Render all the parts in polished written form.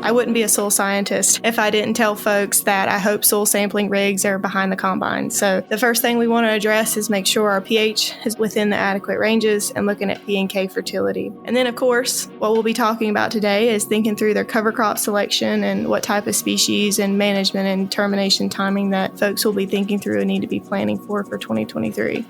I wouldn't be a soil scientist if I didn't tell folks that I hope soil sampling rigs are behind the combine. So the first thing we want to address is make sure our pH is within the adequate ranges and looking at P and K fertility. And then, of course, what we'll be talking about today is thinking through their cover crop selection and what type of species and management and termination timing that folks will be thinking through and need to be planning for 2023.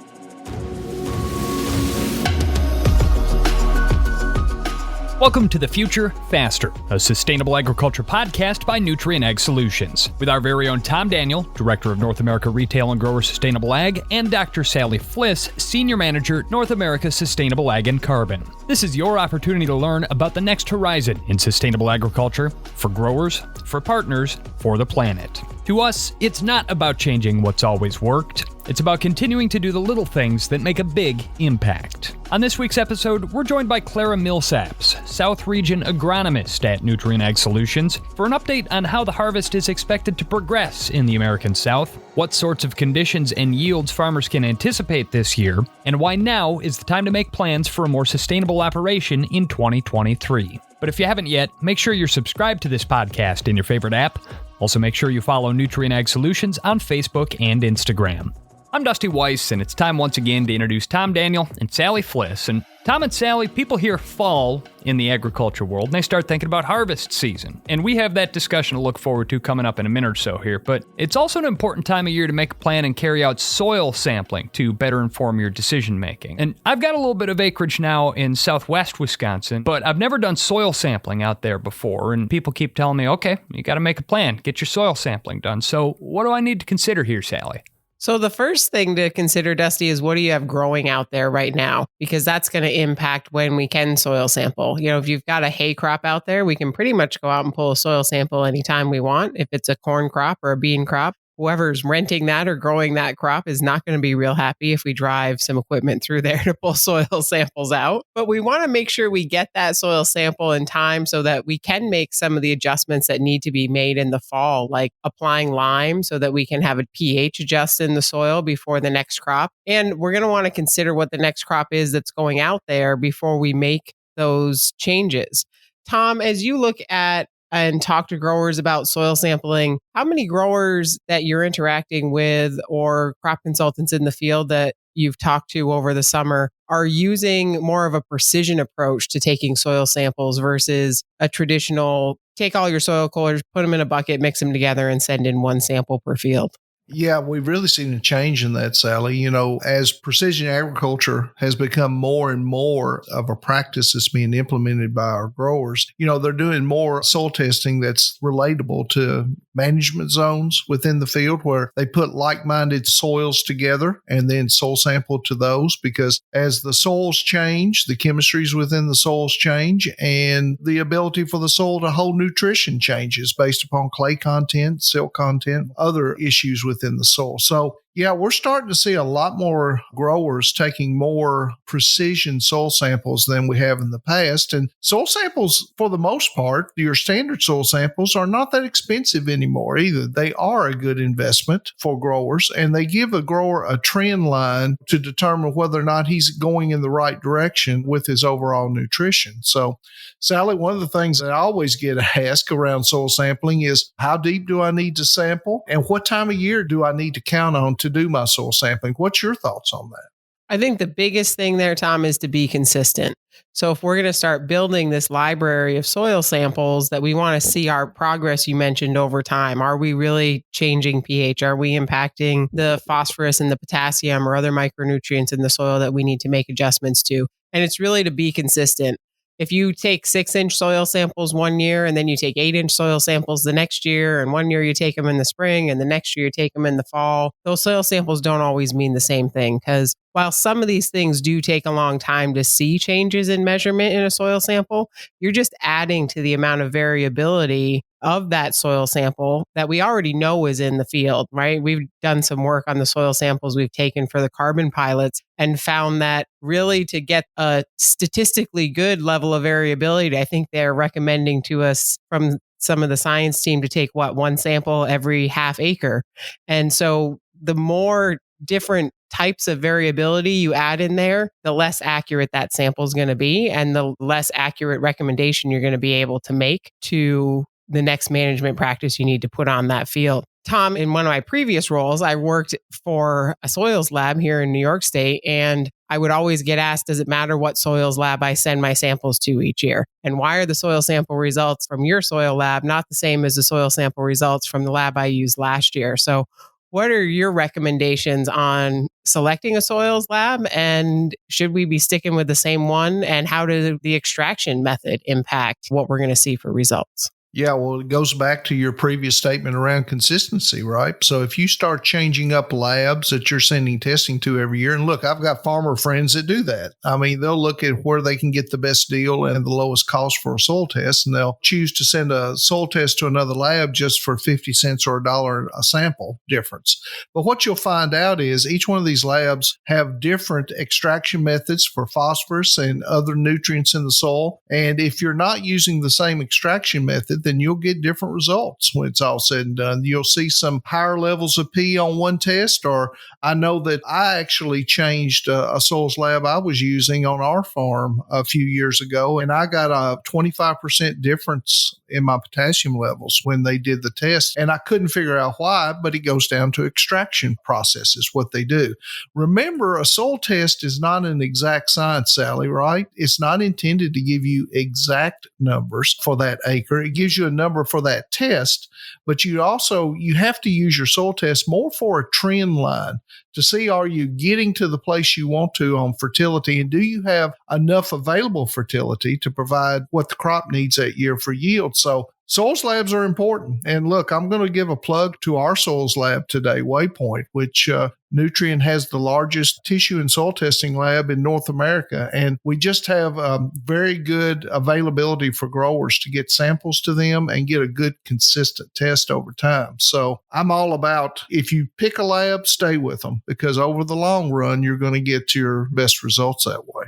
Welcome to The Future Faster, a sustainable agriculture podcast by Nutrien Ag Solutions, with our very own Tom Daniel, Director of North America Retail and Grower Sustainable Ag, and Dr. Sally Fliss, Senior Manager, North America Sustainable Ag and Carbon. This is your opportunity to learn about the next horizon in sustainable agriculture for growers, for partners, for the planet. To us, it's not about changing what's always worked. It's about continuing to do the little things that make a big impact. On this week's episode, we're joined by Clara Millsaps, South Region Agronomist at Nutrien Ag Solutions, for an update on how the harvest is expected to progress in the American South, what sorts of conditions and yields farmers can anticipate this year, and why now is the time to make plans for a more sustainable operation in 2023. But if you haven't yet, make sure you're subscribed to this podcast in your favorite app. Also, make sure you follow Nutrien Ag Solutions on Facebook and Instagram. I'm Dusty Weiss, and it's time once again to introduce Tom Daniel and Sally Fliss. And Tom and Sally, people hear fall in the agriculture world, and they start thinking about harvest season. And we have that discussion to look forward to coming up in a minute or so here. But it's also an important time of year to make a plan and carry out soil sampling to better inform your decision making. And I've got a little bit of acreage now in southwest Wisconsin, but I've never done soil sampling out there before. And people keep telling me, okay, you got to make a plan, get your soil sampling done. So what do I need to consider here, Sally? So the first thing to consider, Dusty, is what do you have growing out there right now? Because that's going to impact when we can soil sample. You know, if you've got a hay crop out there, we can pretty much go out and pull a soil sample anytime we want. If it's a corn crop or a bean crop, whoever's renting that or growing that crop is not going to be real happy if we drive some equipment through there to pull soil samples out. But we want to make sure we get that soil sample in time so that we can make some of the adjustments that need to be made in the fall, like applying lime so that we can have a pH adjust in the soil before the next crop. And we're going to want to consider what the next crop is that's going out there before we make those changes. Tom, as you look at and talk to growers about soil sampling, how many growers that you're interacting with or crop consultants in the field that you've talked to over the summer are using more of a precision approach to taking soil samples versus a traditional take all your soil colors, put them in a bucket, mix them together, and send in one sample per field? Yeah, we've really seen a change in that, Sally. You know, as precision agriculture has become more and more of a practice that's being implemented by our growers, you know, they're doing more soil testing that's relatable to management zones within the field where they put like-minded soils together and then soil sample to those, because as the soils change, the chemistries within the soils change, and the ability for the soil to hold nutrition changes based upon clay content, silt content, other issues within the soil. So yeah, we're starting to see a lot more growers taking more precision soil samples than we have in the past. And soil samples, for the most part, your standard soil samples are not that expensive anymore either. They are a good investment for growers, and they give a grower a trend line to determine whether or not he's going in the right direction with his overall nutrition. So, Sally, one of the things that I always get asked around soil sampling is, how deep do I need to sample? And what time of year do I need to count on to do my soil sampling? What's your thoughts on that? I think the biggest thing there, Tom, is to be consistent. So if we're going to start building this library of soil samples, that we want to see our progress you mentioned over time. Are we really changing pH? Are we impacting the phosphorus and the potassium or other micronutrients in the soil that we need to make adjustments to? And it's really to be consistent. If you take 6-inch soil samples one year and then you take 8-inch soil samples the next year, and one year you take them in the spring and the next year you take them in the fall, those soil samples don't always mean the same thing, because while some of these things do take a long time to see changes in measurement in a soil sample, you're just adding to the amount of variability of that soil sample that we already know is in the field, right? We've done some work on the soil samples we've taken for the carbon pilots and found that really to get a statistically good level of variability, I think they're recommending to us from some of the science team to take one sample every half acre. And so the more different types of variability you add in there, the less accurate that sample is going to be, and the less accurate recommendation you're going to be able to make to the next management practice you need to put on that field. Tom, in one of my previous roles, I worked for a soils lab here in New York State, and I would always get asked, does it matter what soils lab I send my samples to each year? And why are the soil sample results from your soil lab not the same as the soil sample results from the lab I used last year? So what are your recommendations on selecting a soils lab, and should we be sticking with the same one? And how does the extraction method impact what we're going to see for results? Yeah, well, it goes back to your previous statement around consistency, right? So if you start changing up labs that you're sending testing to every year, and look, I've got farmer friends that do that. I mean, they'll look at where they can get the best deal and the lowest cost for a soil test, and they'll choose to send a soil test to another lab just for 50 cents or $1 a sample difference. But what you'll find out is each one of these labs have different extraction methods for phosphorus and other nutrients in the soil. And if you're not using the same extraction method, then you'll get different results when it's all said and done. You'll see some higher levels of P on one test, or I know that I actually changed a soils lab I was using on our farm a few years ago, and I got a 25% difference in my potassium levels when they did the test. And I couldn't figure out why, but it goes down to extraction processes, what they do. Remember, a soil test is not an exact science, Sally, right? It's not intended to give you exact numbers for that acre. It gives you a number for that test, but you have to use your soil test more for a trend line to see, are you getting to the place you want to on fertility, and do you have enough available fertility to provide what the crop needs that year for yield? So soils labs are important. And look, I'm going to give a plug to our soils lab today, Waypoint, which Nutrien has the largest tissue and soil testing lab in North America. And we just have very good availability for growers to get samples to them and get a good, consistent test over time. So I'm all about, if you pick a lab, stay with them, because over the long run, you're going to get your best results that way.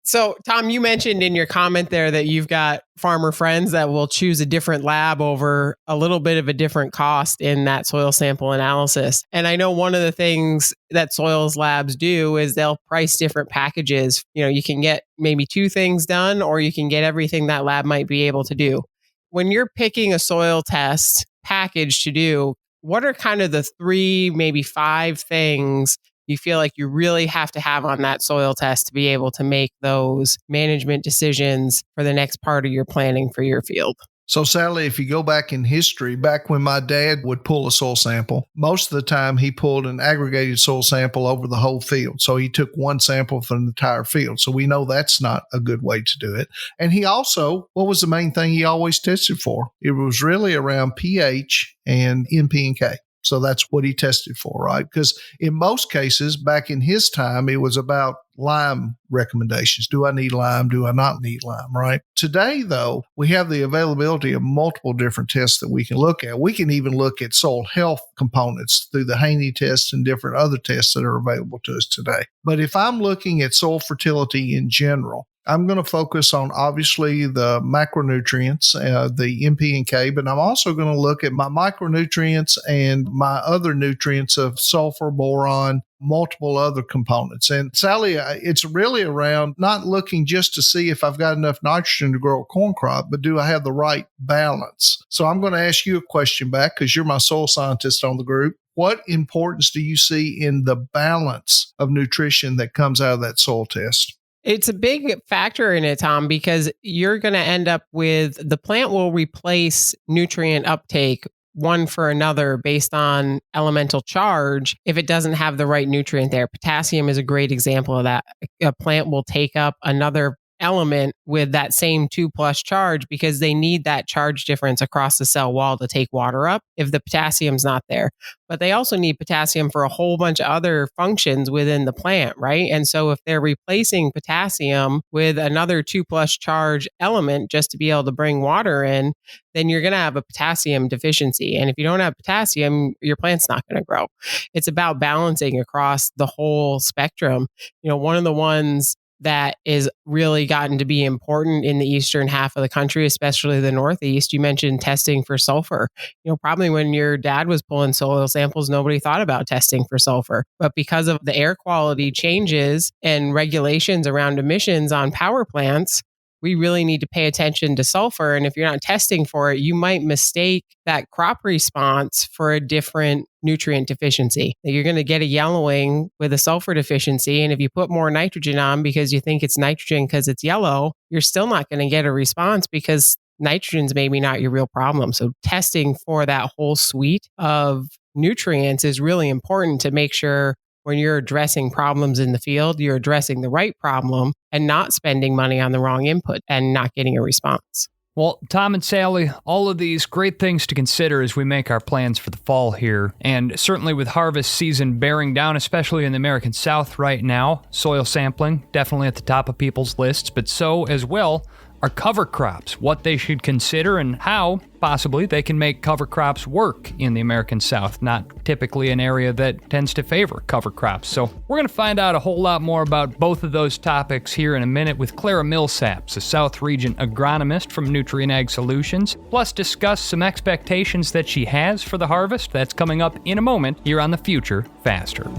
So, Tom, you mentioned in your comment there that you've got farmer friends that will choose a different lab over a little bit of a different cost in that soil sample analysis. And I know one of the things that soils labs do is they'll price different packages. You know, you can get maybe 2 things done, or you can get everything that lab might be able to do. When you're picking a soil test package to do, what are kind of the 3, maybe 5 things you feel like you really have to have on that soil test to be able to make those management decisions for the next part of your planning for your field? So, Sally, if you go back in history, back when my dad would pull a soil sample, most of the time he pulled an aggregated soil sample over the whole field. So he took one sample from the entire field. So we know that's not a good way to do it. And he also, what was the main thing he always tested for? It was really around pH and NP and K. So that's what he tested for, right? Because in most cases, back in his time, it was about lime recommendations. Do I need lime? Do I not need lime, right? Today, though, we have the availability of multiple different tests that we can look at. We can even look at soil health components through the Haney test and different other tests that are available to us today. But if I'm looking at soil fertility in general, I'm going to focus on, obviously, the macronutrients, the NP and K, but I'm also going to look at my micronutrients and my other nutrients of sulfur, boron, multiple other components. And Sally, it's really around not looking just to see if I've got enough nitrogen to grow a corn crop, but do I have the right balance? So I'm going to ask you a question back, because you're my soil scientist on the group. What importance do you see in the balance of nutrition that comes out of that soil test? It's a big factor in it, Tom, because you're going to end up with, the plant will replace nutrient uptake one for another based on elemental charge if it doesn't have the right nutrient there. Potassium is a great example of that. A plant will take up another element with that same 2+ charge because they need that charge difference across the cell wall to take water up if the potassium's not there. But they also need potassium for a whole bunch of other functions within the plant, right? And so if they're replacing potassium with another 2+ charge element just to be able to bring water in, then you're going to have a potassium deficiency. And if you don't have potassium, your plant's not going to grow. It's about balancing across the whole spectrum. You know, one of the ones that is really gotten to be important in the eastern half of the country, especially the Northeast. You mentioned testing for sulfur. You know, probably when your dad was pulling soil samples, nobody thought about testing for sulfur. But because of the air quality changes and regulations around emissions on power plants, we really need to pay attention to sulfur. And if you're not testing for it, you might mistake that crop response for a different nutrient deficiency. You're going to get a yellowing with a sulfur deficiency. And if you put more nitrogen on because you think it's nitrogen because it's yellow, you're still not going to get a response because nitrogen's maybe not your real problem. So testing for that whole suite of nutrients is really important to make sure when you're addressing problems in the field, you're addressing the right problem and not spending money on the wrong input and not getting a response. Well, Tom and Sally, all of these great things to consider as we make our plans for the fall here. And certainly with harvest season bearing down, especially in the American South right now, soil sampling definitely at the top of people's lists, but so as well are cover crops, what they should consider and how possibly they can make cover crops work in the American South, not typically an area that tends to favor cover crops. So we're going to find out a whole lot more about both of those topics here in a minute with Clara Millsaps, a South Region agronomist from Nutrien Ag Solutions, plus discuss some expectations that she has for the harvest that's coming up in a moment here on The Future Faster.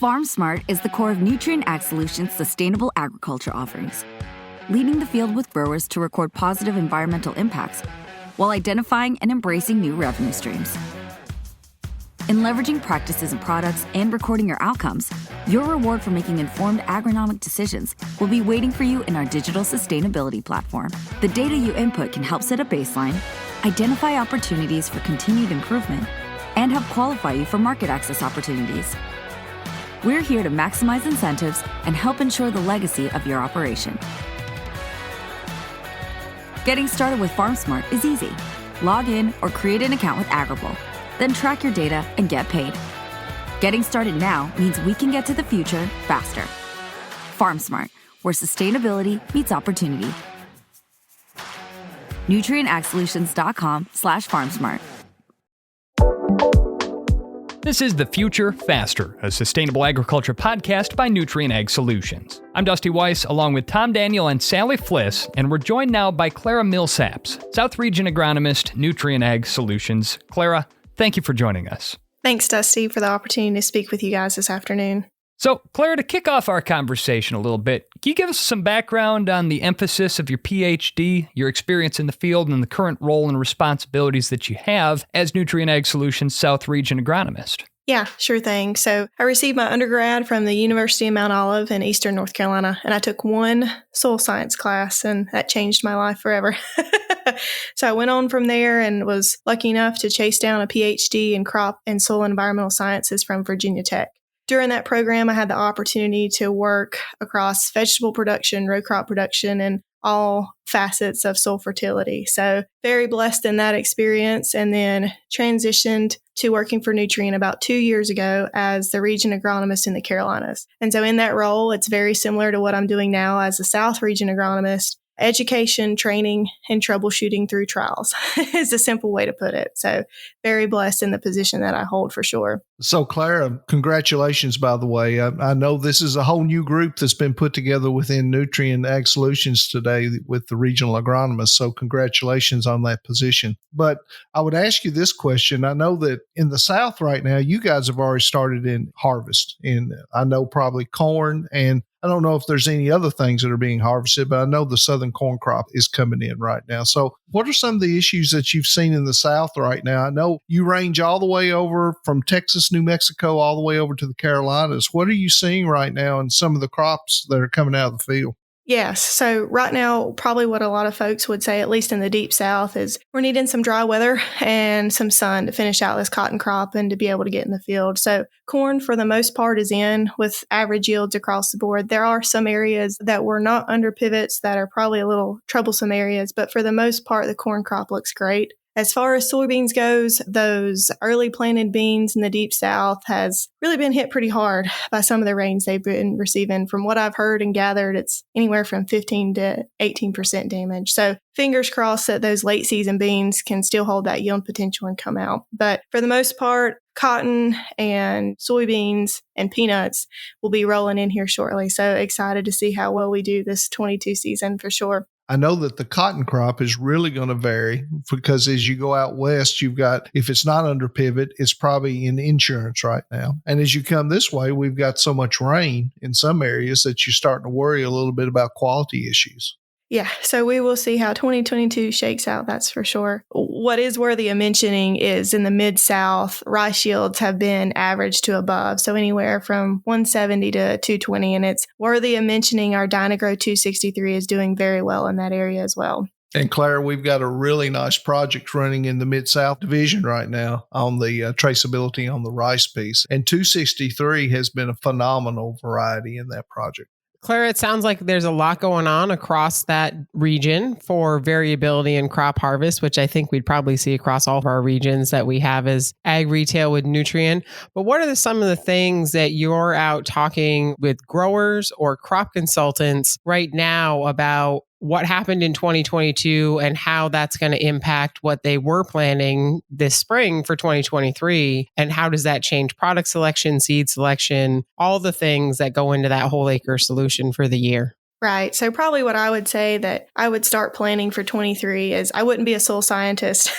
FarmSmart is the core of Nutrien Ag Solutions' sustainable agriculture offerings, leading the field with growers to record positive environmental impacts while identifying and embracing new revenue streams. In leveraging practices and products and recording your outcomes, your reward for making informed agronomic decisions will be waiting for you in our digital sustainability platform. The data you input can help set a baseline, identify opportunities for continued improvement, and help qualify you for market access opportunities. We're here to maximize incentives and help ensure the legacy of your operation. Getting started with FarmSmart is easy. Log in or create an account with Agrable, then track your data and get paid. Getting started now means we can get to the future faster. FarmSmart, where sustainability meets opportunity. NutrientAgSolutions.com/FarmSmart. This is The Future Faster, a sustainable agriculture podcast by Nutrien Ag Solutions. I'm Dusty Weiss, along with Tom Daniel and Sally Fliss, and we're joined now by Clara Millsaps, South Region agronomist, Nutrien Ag Solutions. Clara, thank you for joining us. Thanks, Dusty, for the opportunity to speak with you guys this afternoon. So, Clara, to kick off our conversation a little bit, can you give us some background on the emphasis of your PhD, your experience in the field, and the current role and responsibilities that you have as Nutrien Ag Solutions South Region agronomist? Yeah, sure thing. So I received my undergrad from the University of Mount Olive in Eastern North Carolina, and I took one soil science class, and that changed my life forever. So I went on from there and was lucky enough to chase down a PhD in crop and soil and environmental sciences from Virginia Tech. During that program, I had the opportunity to work across vegetable production, row crop production, and all facets of soil fertility. So very blessed in that experience, and then transitioned to working for Nutrien about 2 years ago as the region agronomist in the Carolinas. And so in that role, it's very similar to what I'm doing now as a South region agronomist. Education, training, and troubleshooting through trials is a simple way to put it. So very blessed in the position that I hold for sure. So, Clara, congratulations, by the way. I know this is a whole new group that's been put together within Nutrien Ag Solutions today with the regional agronomists. So congratulations on that position. But I would ask you this question. I know that in the South right now, you guys have already started in harvest. And I know probably corn, and I don't know if there's any other things that are being harvested, but I know the southern corn crop is coming in right now. So what are some of the issues that you've seen in the South right now? I know you range all the way over from Texas, New Mexico, all the way over to the Carolinas. What are you seeing right now in some of the crops that are coming out of the field? Yes. So right now, probably what a lot of folks would say, at least in the deep South, is we're needing some dry weather and some sun to finish out this cotton crop and to be able to get in the field. So corn, for the most part, is in with average yields across the board. There are some areas that were not under pivots that are probably a little troublesome areas, but for the most part, the corn crop looks great. As far as soybeans goes, those early planted beans in the deep South has really been hit pretty hard by some of the rains they've been receiving. From what I've heard and gathered, it's anywhere from 15 to 18% damage. So fingers crossed that those late season beans can still hold that yield potential and come out. But for the most part, cotton and soybeans and peanuts will be rolling in here shortly. So excited to see how well we do this 22 season for sure. I know that the cotton crop is really going to vary because as you go out west, you've got, if it's not under pivot, it's probably in insurance right now. And as you come this way, we've got so much rain in some areas that you're starting to worry a little bit about quality issues. Yeah, so we will see how 2022 shakes out, that's for sure. What is worthy of mentioning is in the Mid-South, rice yields have been average to above, so anywhere from 170 to 220, and it's worthy of mentioning our Dynagrow 263 is doing very well in that area as well. And Clara, we've got a really nice project running in the Mid-South division right now on the traceability on the rice piece. And 263 has been a phenomenal variety in that project. Clara, it sounds like there's a lot going on across that region for variability in crop harvest, which I think we'd probably see across all of our regions that we have as ag retail with Nutrien. But what are some of the things that you're out talking with growers or crop consultants right now about what happened in 2022 and how that's going to impact what they were planning this spring for 2023? And how does that change product selection, seed selection, all the things that go into that whole acre solution for the year? Right. So probably what I would say that I would start planning for 23 is I wouldn't be a soil scientist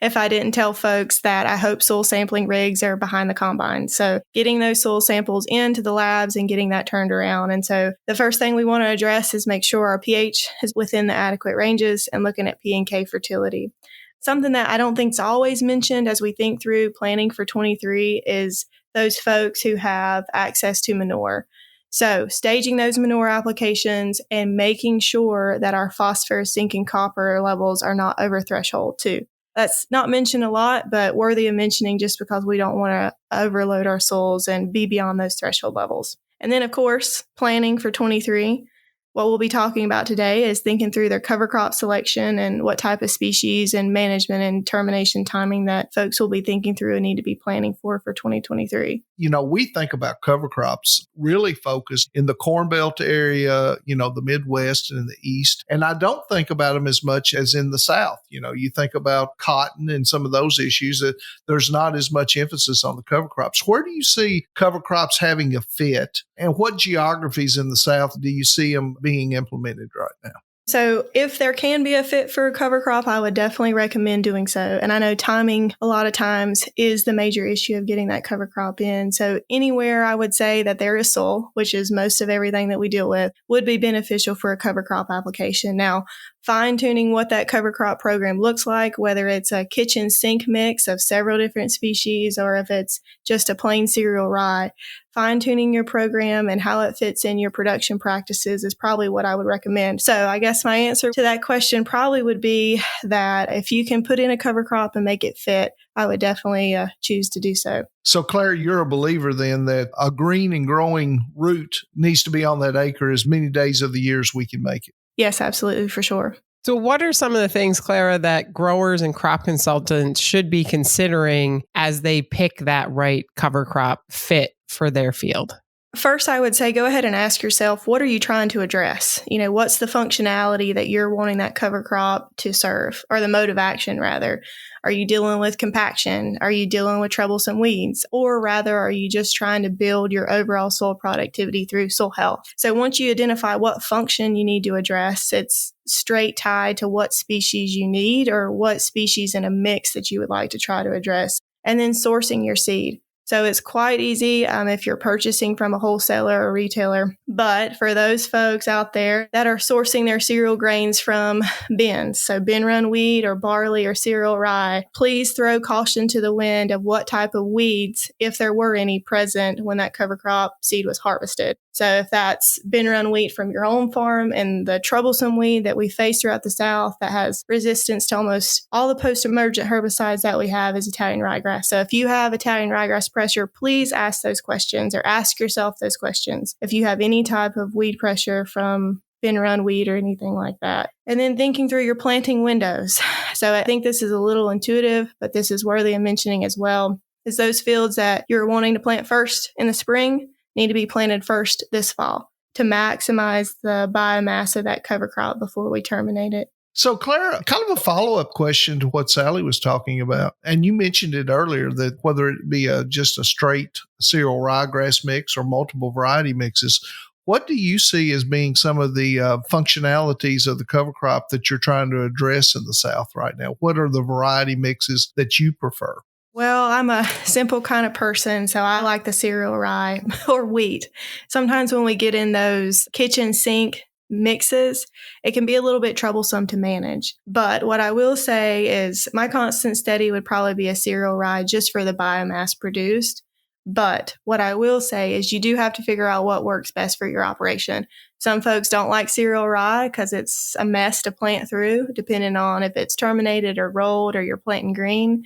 if I didn't tell folks that I hope soil sampling rigs are behind the combine. So getting those soil samples into the labs and getting that turned around. And so the first thing we want to address is make sure our pH is within the adequate ranges and looking at P and K fertility. Something that I don't think is always mentioned as we think through planning for 23 is those folks who have access to manure. So staging those manure applications and making sure that our phosphorus, zinc, and copper levels are not over threshold too. That's not mentioned a lot, but worthy of mentioning just because we don't want to overload our soils and be beyond those threshold levels. And then, of course, planning for 23. What we'll be talking about today is thinking through their cover crop selection and what type of species and management and termination timing that folks will be thinking through and need to be planning for 2023. You know, we think about cover crops really focused in the Corn Belt area, you know, the Midwest and the East. And I don't think about them as much as in the South. You know, you think about cotton and some of those issues that there's not as much emphasis on the cover crops. Where do you see cover crops having a fit? And what geographies in the South do you see them being implemented right now? So if there can be a fit for a cover crop, I would definitely recommend doing so. And I know timing a lot of times is the major issue of getting that cover crop in. So anywhere I would say that there is soil, which is most of everything that we deal with, would be beneficial for a cover crop application. Now, fine-tuning what that cover crop program looks like, whether it's a kitchen sink mix of several different species or if it's just a plain cereal rye, fine-tuning your program and how it fits in your production practices is probably what I would recommend. So I guess my answer to that question probably would be that if you can put in a cover crop and make it fit, I would definitely choose to do so. So, Claire, you're a believer then that a green and growing root needs to be on that acre as many days of the year as we can make it. Yes, absolutely, for sure. So what are some of the things, Clara, that growers and crop consultants should be considering as they pick that right cover crop fit for their field? First, I would say go ahead and ask yourself, what are you trying to address? You know, what's the functionality that you're wanting that cover crop to serve, or the mode of action, rather? Are you dealing with compaction? Are you dealing with troublesome weeds? Or rather, are you just trying to build your overall soil productivity through soil health? So once you identify what function you need to address, it's straight tied to what species you need or what species in a mix that you would like to try to address. And then sourcing your seed. So it's quite easy if you're purchasing from a wholesaler or retailer. But for those folks out there that are sourcing their cereal grains from bins, so bin run wheat or barley or cereal rye, please throw caution to the wind of what type of weeds, if there were any present when that cover crop seed was harvested. So if that's bin run wheat from your own farm and the troublesome weed that we face throughout the South that has resistance to almost all the post-emergent herbicides that we have is Italian ryegrass. So if you have Italian ryegrass pressure, please ask those questions or ask yourself those questions. If you have any type of weed pressure from bin run weed or anything like that. And then thinking through your planting windows. So I think this is a little intuitive, but this is worthy of mentioning as well, is those fields that you're wanting to plant first in the spring need to be planted first this fall to maximize the biomass of that cover crop before we terminate it. So, Clara, kind of a follow-up question to what Sally was talking about. And you mentioned it earlier that whether it be just a straight cereal ryegrass mix or multiple variety mixes, What do you see as being some of the functionalities of the cover crop that you're trying to address in the South right now? What are the variety mixes that you prefer? Well, I'm a simple kind of person, so I like the cereal rye or wheat. Sometimes when we get in those kitchen sink mixes, it can be a little bit troublesome to manage. But what I will say is my constant steady would probably be a cereal rye just for the biomass produced. But what I will say is you do have to figure out what works best for your operation. Some folks don't like cereal rye because it's a mess to plant through, depending on if it's terminated or rolled or you're planting green.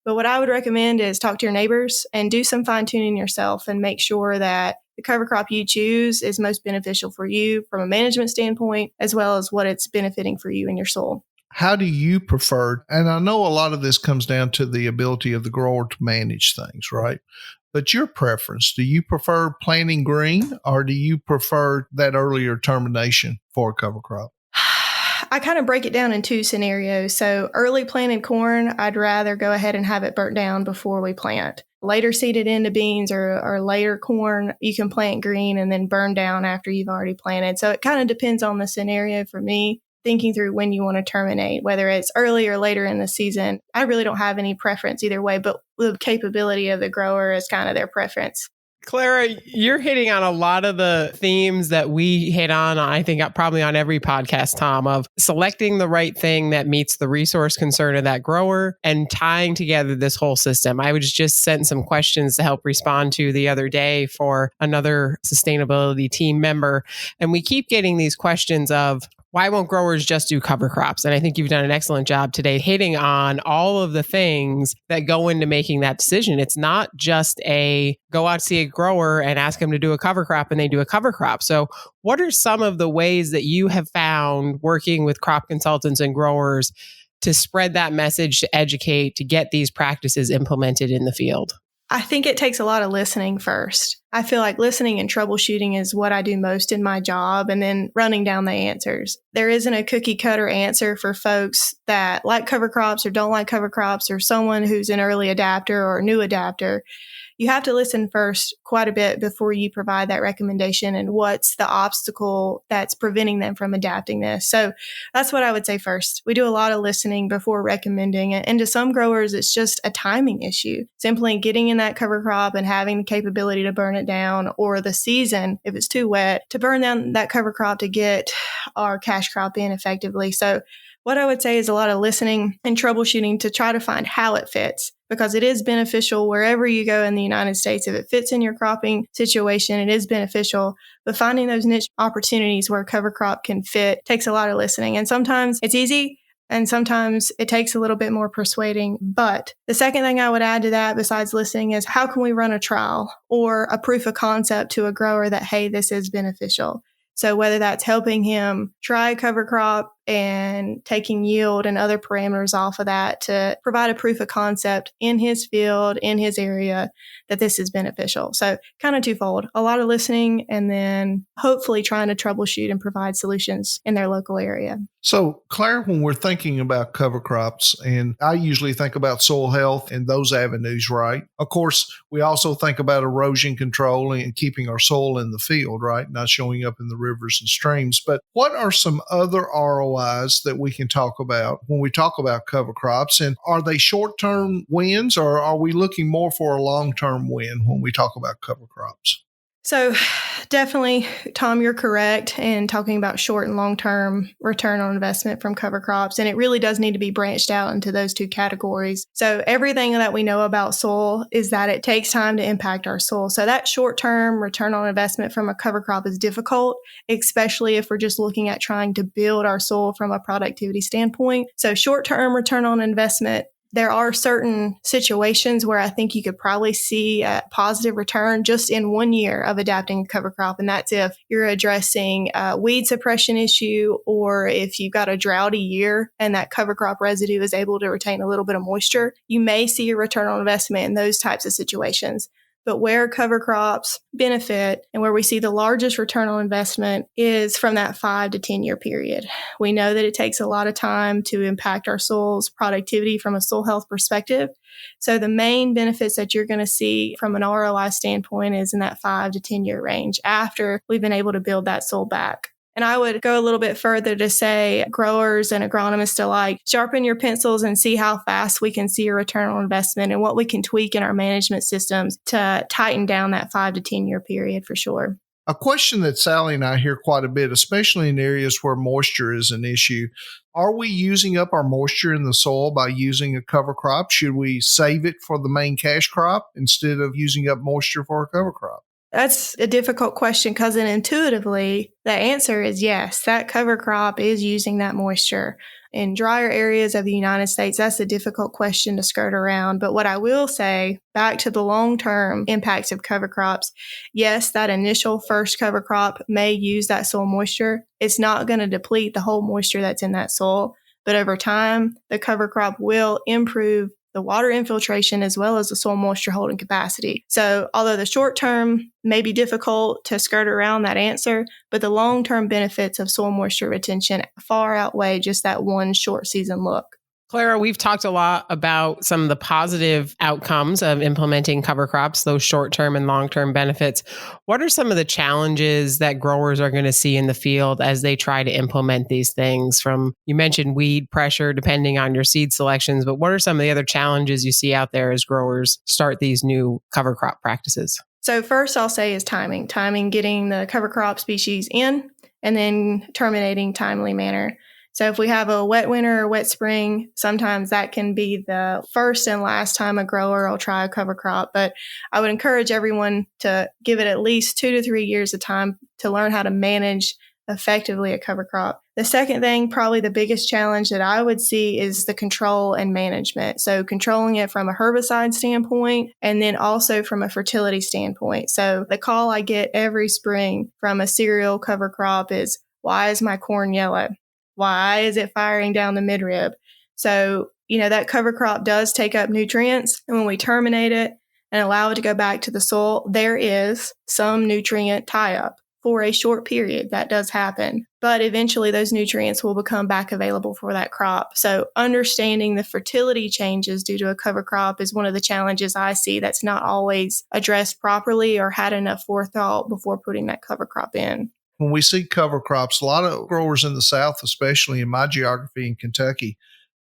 But what I would recommend is talk to your neighbors and do some fine tuning yourself and make sure that the cover crop you choose is most beneficial for you from a management standpoint, as well as what it's benefiting for you and your soil. How do you prefer? And I know a lot of this comes down to the ability of the grower to manage things, right? But your preference, do you prefer planting green or do you prefer that earlier termination for a cover crop? I kind of break it down in two scenarios. So early planted corn, I'd rather go ahead and have it burnt down before we plant. Later seeded into beans or later corn, you can plant green and then burn down after you've already planted. So it kind of depends on the scenario for me, thinking through when you want to terminate, whether it's early or later in the season. I really don't have any preference either way, but the capability of the grower is kind of their preference. Clara, you're hitting on a lot of the themes that we hit on, I think probably on every podcast, Tom, of selecting the right thing that meets the resource concern of that grower and tying together this whole system. I was just sent some questions to help respond to the other day for another sustainability team member. And we keep getting these questions of, why won't growers just do cover crops? And I think you've done an excellent job today hitting on all of the things that go into making that decision. It's not just a go out, see a grower and ask them to do a cover crop and they do a cover crop. So what are some of the ways that you have found working with crop consultants and growers to spread that message, to educate, to get these practices implemented in the field? I think it takes a lot of listening first. I feel like listening and troubleshooting is what I do most in my job, and then running down the answers. There isn't a cookie cutter answer for folks that like cover crops or don't like cover crops, or someone who's an early adapter or a new adapter. You have to listen first quite a bit before you provide that recommendation and what's the obstacle that's preventing them from adapting this. So that's what I would say first. We do a lot of listening before recommending it. And to some growers, it's just a timing issue. Simply getting in that cover crop and having the capability to burn it down, or the season, if it's too wet, to burn down that cover crop to get our cash crop in effectively. So what I would say is a lot of listening and troubleshooting to try to find how it fits, because it is beneficial wherever you go in the United States. If it fits in your cropping situation, it is beneficial. But finding those niche opportunities where cover crop can fit takes a lot of listening. And sometimes it's easy, and sometimes it takes a little bit more persuading. But the second thing I would add to that, besides listening, is how can we run a trial or a proof of concept to a grower that, hey, this is beneficial. So whether that's helping him try a cover crop and taking yield and other parameters off of that to provide a proof of concept in his field, in his area, that this is beneficial. So kind of twofold, a lot of listening and then hopefully trying to troubleshoot and provide solutions in their local area. So, Claire, when we're thinking about cover crops, and I usually think about soil health and those avenues, right? Of course, we also think about erosion control and keeping our soil in the field, right? Not showing up in the rivers and streams. But what are some other ROIs that we can talk about when we talk about cover crops? And are they short-term wins, or are we looking more for a long-term win when we talk about cover crops? So definitely, Tom, you're correct in talking about short and long-term return on investment from cover crops. And it really does need to be branched out into those two categories. So everything that we know about soil is that it takes time to impact our soil. So that short-term return on investment from a cover crop is difficult, especially if we're just looking at trying to build our soil from a productivity standpoint. So short-term return on investment, there are certain situations where I think you could probably see a positive return just in 1 year of adapting a cover crop. And that's if you're addressing a weed suppression issue, or if you've got a droughty year and that cover crop residue is able to retain a little bit of moisture. You may see a return on investment in those types of situations. But where cover crops benefit and where we see the largest return on investment is from that 5 to 10 year period. We know that it takes a lot of time to impact our soil's productivity from a soil health perspective. So the main benefits that you're going to see from an ROI standpoint is in that 5 to 10 year range after we've been able to build that soil back. And I would go a little bit further to say growers and agronomists alike, sharpen your pencils and see how fast we can see a return on investment and what we can tweak in our management systems to tighten down that 5 to 10 year period for sure. A question that Sally and I hear quite a bit, especially in areas where moisture is an issue. Are we using up our moisture in the soil by using a cover crop? Should we save it for the main cash crop instead of using up moisture for a cover crop? That's a difficult question because intuitively, the answer is yes. That cover crop is using that moisture. In drier areas of the United States, that's a difficult question to skirt around. But what I will say, back to the long-term impacts of cover crops, yes, that initial first cover crop may use that soil moisture. It's not going to deplete the whole moisture that's in that soil. But over time, the cover crop will improve the water infiltration as well as the soil moisture holding capacity. So although the short term may be difficult to skirt around that answer, but the long-term benefits of soil moisture retention far outweigh just that one short season look. Clara, we've talked a lot about some of the positive outcomes of implementing cover crops, those short-term and long-term benefits. What are some of the challenges that growers are going to see in the field as they try to implement these things? You mentioned weed pressure, depending on your seed selections, but what are some of the other challenges you see out there as growers start these new cover crop practices? So first I'll say is timing getting the cover crop species in and then terminating timely manner. So if we have a wet winter or wet spring, sometimes that can be the first and last time a grower will try a cover crop. But I would encourage everyone to give it at least 2 to 3 years of time to learn how to manage effectively a cover crop. The second thing, probably the biggest challenge that I would see is the control and management. So controlling it from a herbicide standpoint and then also from a fertility standpoint. So the call I get every spring from a cereal cover crop is, why is my corn yellow? Why is it firing down the midrib? So, that cover crop does take up nutrients. And when we terminate it and allow it to go back to the soil, there is some nutrient tie-up for a short period. That does happen. But eventually those nutrients will become back available for that crop. So understanding the fertility changes due to a cover crop is one of the challenges I see that's not always addressed properly or had enough forethought before putting that cover crop in. When we see cover crops, a lot of growers in the South, especially in my geography in Kentucky,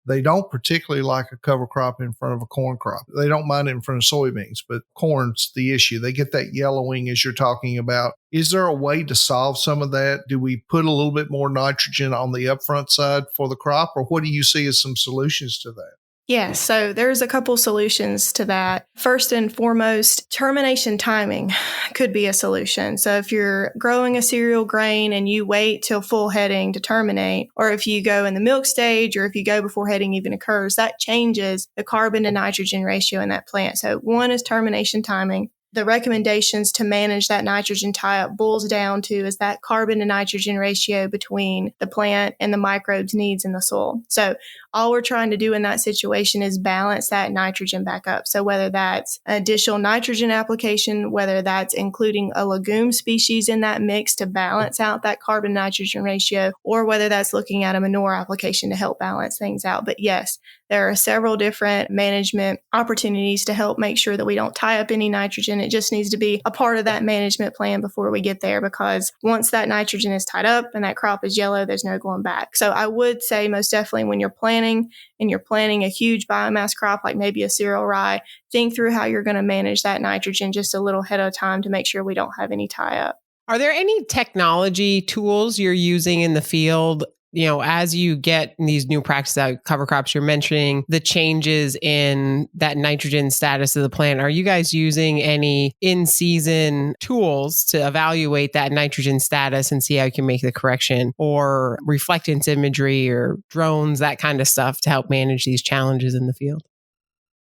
they don't particularly like a cover crop in front of a corn crop. They don't mind it in front of soybeans, but corn's the issue. They get that yellowing as you're talking about. Is there a way to solve some of that? Do we put a little bit more nitrogen on the upfront side for the crop, or what do you see as some solutions to that? Yes, so there's a couple solutions to that. First and foremost, termination timing could be a solution. So if you're growing a cereal grain and you wait till full heading to terminate, or if you go in the milk stage, or if you go before heading even occurs, that changes the carbon to nitrogen ratio in that plant. So one is termination timing. The recommendations to manage that nitrogen tie-up boils down to is that carbon to nitrogen ratio between the plant and the microbes needs in the soil. So all we're trying to do in that situation is balance that nitrogen back up. So whether that's additional nitrogen application, whether that's including a legume species in that mix to balance out that carbon nitrogen ratio, or whether that's looking at a manure application to help balance things out. But yes, there are several different management opportunities to help make sure that we don't tie up any nitrogen. It just needs to be a part of that management plan before we get there, because once that nitrogen is tied up and that crop is yellow, there's no going back. So I would say most definitely when you're planning and you're planting a huge biomass crop like maybe a cereal rye, think through how you're going to manage that nitrogen just a little ahead of time to make sure we don't have any tie up. Are there any technology tools you're using in the field? As you get these new practices out, cover crops, you're mentioning the changes in that nitrogen status of the plant. Are you guys using any in-season tools to evaluate that nitrogen status and see how you can make the correction, or reflectance imagery or drones, that kind of stuff to help manage these challenges in the field?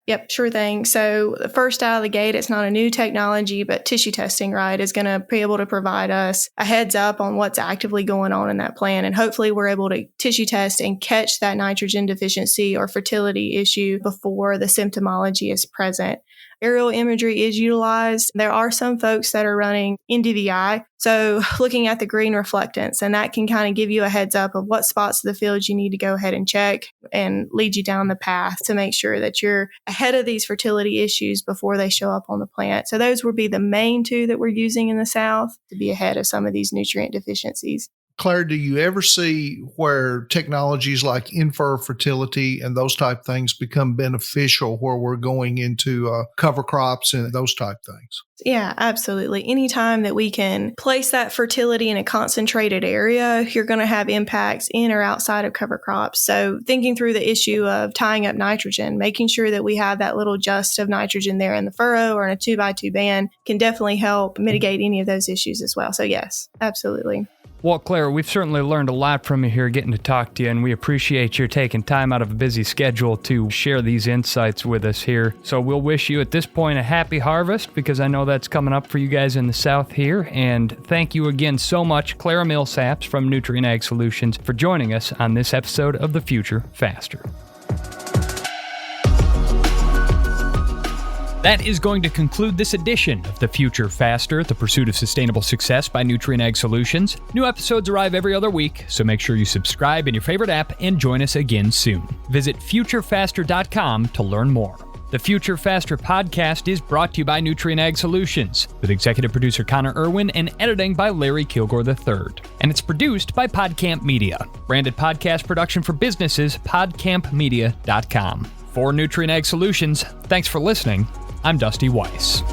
Yep, sure thing. So the first out of the gate, it's not a new technology, but tissue testing, right, is going to be able to provide us a heads up on what's actively going on in that plant. And hopefully we're able to tissue test and catch that nitrogen deficiency or fertility issue before the symptomology is present. aerial imagery is utilized. There are some folks that are running NDVI, so looking at the green reflectance, and that can kind of give you a heads up of what spots of the field you need to go ahead and check and lead you down the path to make sure that you're ahead of these fertility issues before they show up on the plant. So those would be the main two that we're using in the South to be ahead of some of these nutrient deficiencies. Claire, do you ever see where technologies like infertility and those type things become beneficial where we're going into cover crops and those type things? Yeah, absolutely. Anytime that we can place that fertility in a concentrated area, you're going to have impacts in or outside of cover crops. So thinking through the issue of tying up nitrogen, making sure that we have that little just of nitrogen there in the furrow or in a 2x2 band can definitely help mitigate any of those issues as well. So yes, absolutely. Well, Clara, we've certainly learned a lot from you here getting to talk to you, and we appreciate your taking time out of a busy schedule to share these insights with us here. So we'll wish you at this point a happy harvest, because I know that's coming up for you guys in the South here. And thank you again so much, Clara Millsaps from Nutrien Ag Solutions, for joining us on this episode of The Future Faster. That is going to conclude this edition of The Future Faster, the pursuit of sustainable success by Nutrien Ag Solutions. New episodes arrive every other week, so make sure you subscribe in your favorite app and join us again soon. Visit futurefaster.com to learn more. The Future Faster podcast is brought to you by Nutrien Ag Solutions, with executive producer Connor Irwin and editing by Larry Kilgore III. And it's produced by PodCamp Media. Branded podcast production for businesses, podcampmedia.com. For Nutrien Ag Solutions, thanks for listening. I'm Dusty Weiss.